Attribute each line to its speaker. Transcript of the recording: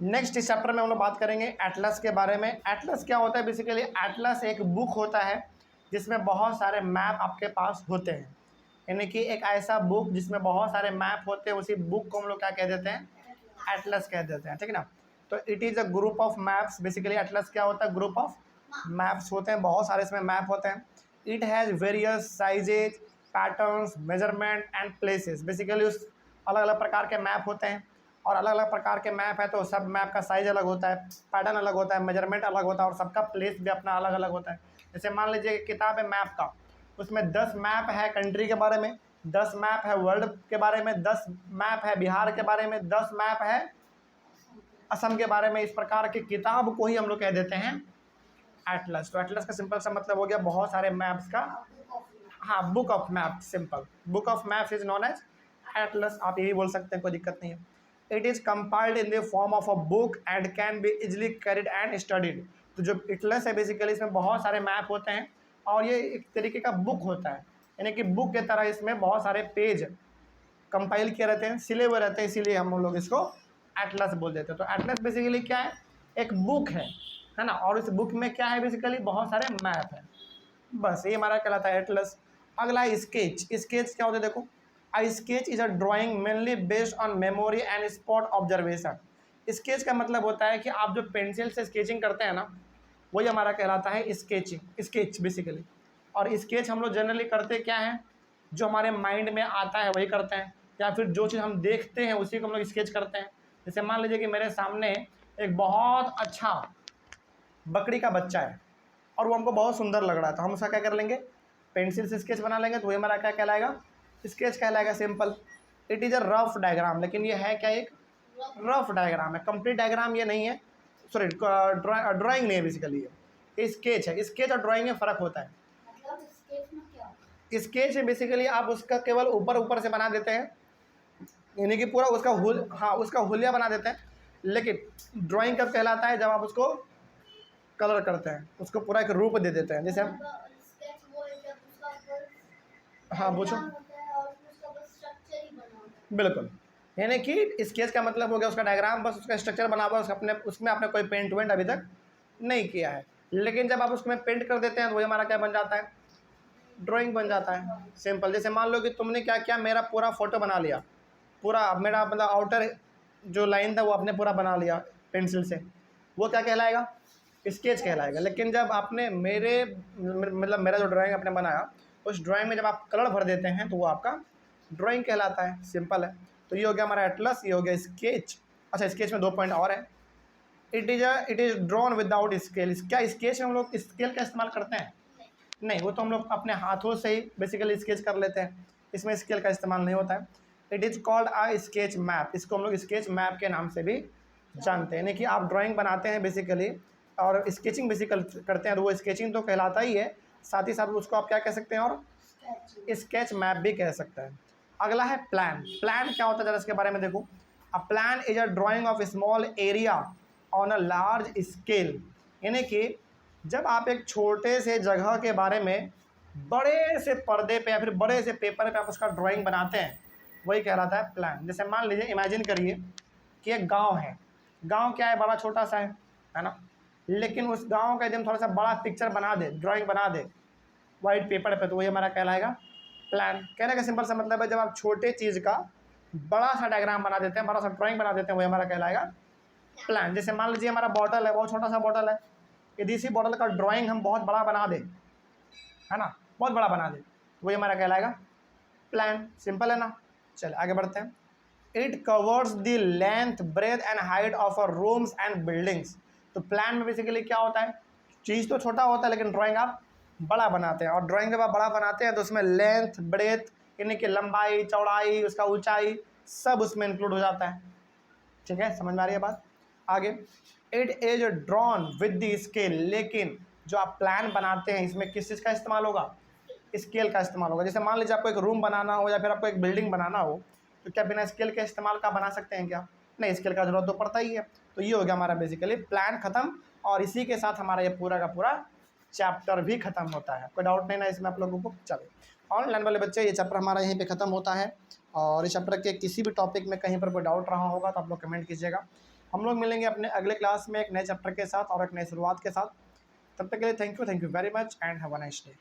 Speaker 1: Next इस chapter में हम लोग बात करेंगे एटलस के बारे में। एटलस क्या होता है? बेसिकली एटलस एक बुक होता है जिसमें बहुत सारे मैप आपके पास होते हैं, यानी कि एक ऐसा बुक जिसमें बहुत सारे मैप होते हैं, उसी बुक को हम लोग क्या कह देते हैं? एटलस कह देते हैं, ठीक है ना। तो it is a group of maps. Basically Atlas क्या होता है? ग्रुप ऑफ मैप्स होते हैं, बहुत सारे इसमें मैप होते हैं। It has various sizes, patterns, measurement and places. Basically उस अलग अलग प्रकार के मैप होते हैं, और अलग अलग प्रकार के मैप है तो सब मैप का साइज अलग होता है, पैटर्न अलग होता है, मेजरमेंट अलग होता है, और सबका प्लेस भी अपना अलग अलग होता है। जैसे मान लीजिए किताब है मैप का, उसमें 10 मैप है कंट्री के बारे में, 10 मैप है वर्ल्ड के बारे में, 10 मैप है बिहार के बारे में, 10 मैप है असम के बारे में। इस प्रकार की किताब को ही हम लोग कह देते हैं एटलस। तो एटलस का सिंपल सा मतलब हो गया बहुत सारे मैप्स का, हाँ, book of map. Simple book of maps is known as atlas, आप यही बोल सकते हैं, कोई दिक्कत नहीं है। It is compiled in the form of a book and can be easily carried and studied. तो जो एटलस है बेसिकली इसमें बहुत सारे मैप होते हैं और ये एक तरीके का बुक होता है, यानी कि बुक की तरह इसमें बहुत सारे पेज कंपाइल किए रहते हैं, सिले हुए रहते हैं, इसीलिए हम लोग इसको एटलस बोल देते हैं। तो एटलस बेसिकली क्या है? एक बुक है ना, और इस बुक में क्या है? बेसिकली बहुत सारे मैप है, बस ये हमारा कहलाता है एटलस। अगला है स्केच। स्केच क्या होता है? देखो, a sketch is a drawing mainly based on memory and spot observation। Sketch का मतलब होता है कि आप जो पेंसिल से स्केचिंग करते हैं ना, वही हमारा कहलाता है स्केचिंग, स्केच बेसिकली। और स्केच हम लोग जनरली करते क्या हैं? जो हमारे माइंड में आता है वही करते हैं, या फिर जो चीज़ हम देखते हैं उसी को हम लोग स्केच करते हैं। जैसे मान लीजिए कि मेरे सामने एक बहुत अच्छा बकरी का बच्चा है और वो हमको बहुत सुंदर लग रहा है, तो हम उसका क्या कर लेंगे? पेंसिल से स्केच बना लेंगे, तो वही हमारा क्या कहलाएगा? स्केच कहलाएगा। Simple. It is a rough diagram, लेकिन ये है क्या? एक रफ डायग्राम है, कंप्लीट डायग्राम ये नहीं है, सॉरी ड्राइंग नहीं है बेसिकली, ये स्केच है। स्केच और ड्राइंग में फ़र्क होता है।
Speaker 2: मतलब स्केच में क्या?
Speaker 1: स्केच है बेसिकली आप उसका केवल ऊपर ऊपर से बना देते हैं, यानी कि पूरा उसका उसका हुलिया बना देते हैं। लेकिन ड्राइंग कब कहलाता है? जब आप उसको कलर करते हैं, उसको पूरा एक रूप दे देते हैं। जैसे हम,
Speaker 2: स्केच वो है जब उसका बस
Speaker 1: हाँ पूछो।
Speaker 2: डायग्राम होता है और उसका बस स्ट्रक्चर ही बना होता है।
Speaker 1: बिल्कुल, यानी कि स्केच का मतलब हो गया उसका डायग्राम, बस उसका स्ट्रक्चर बना हुआ, उसमें आपने कोई पेंट वेंट अभी तक नहीं किया है। लेकिन जब आप उसमें पेंट कर देते हैं तो वही हमारा क्या बन जाता है? ड्राइंग बन जाता है। सिंपल। जैसे मान लो कि तुमने क्या किया, मेरा पूरा फोटो बना लिया, पूरा मेरा मतलब आउटर जो लाइन था वो आपने पूरा बना लिया पेंसिल से, वो क्या कहलाएगा? स्केच कहलाएगा। लेकिन जब आपने मतलब मेरा जो ड्राइंग आपने बनाया, उस ड्राइंग में जब आप कलर भर देते हैं तो वो आपका ड्राइंग कहलाता है। सिंपल है। तो ये हो गया हमारा एटलस, ये हो गया स्केच। अच्छा, स्केच में 2 पॉइंट और है। It is drawn without scale. क्या स्केच में हम लोग स्केल का इस्तेमाल करते हैं? नहीं, वो तो हम लोग अपने हाथों से ही बेसिकली स्केच कर लेते हैं, इसमें स्केल का इस्तेमाल नहीं होता है। It is called a sketch map. इसको हम लोग स्केच मैप के नाम से भी जानते हैं। यानी कि आप ड्राइंग बनाते हैं बेसिकली और स्केचिंग बेसिकल करते हैं, तो वो स्केचिंग तो कहलाता ही है, साथ ही साथ उसको आप क्या कह सकते हैं? और स्केच मैप भी कह सकते हैं। अगला है प्लान। प्लान क्या होता है? जरा इसके बारे में देखो। A plan is a drying of small area on a large scale. यानी कि जब आप एक छोटे से जगह के बारे में बड़े से पर्दे पे या फिर बड़े से पेपर पे आप उसका ड्राइंग बनाते हैं, वही कहलाता है प्लान। जैसे मान लीजिए, इमेजिन करिए कि एक गांव है। गांव क्या है? बड़ा छोटा सा है ना। लेकिन उस गांव का एकदम थोड़ा सा बड़ा पिक्चर बना दे, ड्राइंग बना दे वाइट पेपर पे, तो वही हमारा कहलाएगा प्लान। कहने का सिंपल सा मतलब है जब आप छोटे चीज़ का बड़ा सा डायग्राम बना देते हैं, बड़ा सा ड्राइंग बना देते हैं, वही हमारा कहलाएगा प्लान। जैसे मान लीजिए हमारा बॉटल है, बहुत छोटा सा बॉटल है, यदि इसी बॉटल का ड्राइंग हम बहुत बड़ा बना दें, है ना, बहुत बड़ा बना दें, वही हमारा कहलाएगा प्लान। सिंपल है ना। चल आगे बढ़ते हैं। It covers the length, breadth and height of a rooms and buildings. तो प्लान में बेसिकली क्या होता है? चीज़ तो छोटा होता है लेकिन ड्राइंग आप बड़ा बनाते हैं, और ड्राइंग जब आप बड़ा बनाते हैं तो उसमें लेंथ, ब्रेथ यानी कि लंबाई, चौड़ाई, उसका ऊंचाई सब उसमें इंक्लूड हो जाता है। ठीक है, समझ में आ रही है बात? आगे, it is drawn with the scale. लेकिन जो आप प्लान बनाते हैं इसमें किस चीज़ का इस्तेमाल होगा? स्केल का इस्तेमाल होगा। जैसे मान लीजिए आपको एक रूम बनाना हो या फिर आपको एक बिल्डिंग बनाना हो, तो क्या बिना स्केल के इस्तेमाल का बना सकते हैं क्या? नहीं, स्केल का जरूरत तो पड़ता ही है। तो ये हो गया हमारा बेसिकली प्लान खत्म, और इसी के साथ हमारा ये पूरा का पूरा चैप्टर भी खत्म होता है। कोई डाउट नहीं ना इसमें आप लोगों को? चलो, ऑनलाइन वाले बच्चे, ये चैप्टर हमारा यहीं पे खत्म होता है। और इस चैप्टर के किसी भी टॉपिक में कहीं पर कोई डाउट रहा होगा तो आप लोग कमेंट कीजिएगा। हम लोग मिलेंगे अपने अगले क्लास में एक नए चैप्टर के साथ और एक नई शुरुआत के साथ। तब तक के लिए thank you very much and have a nice day.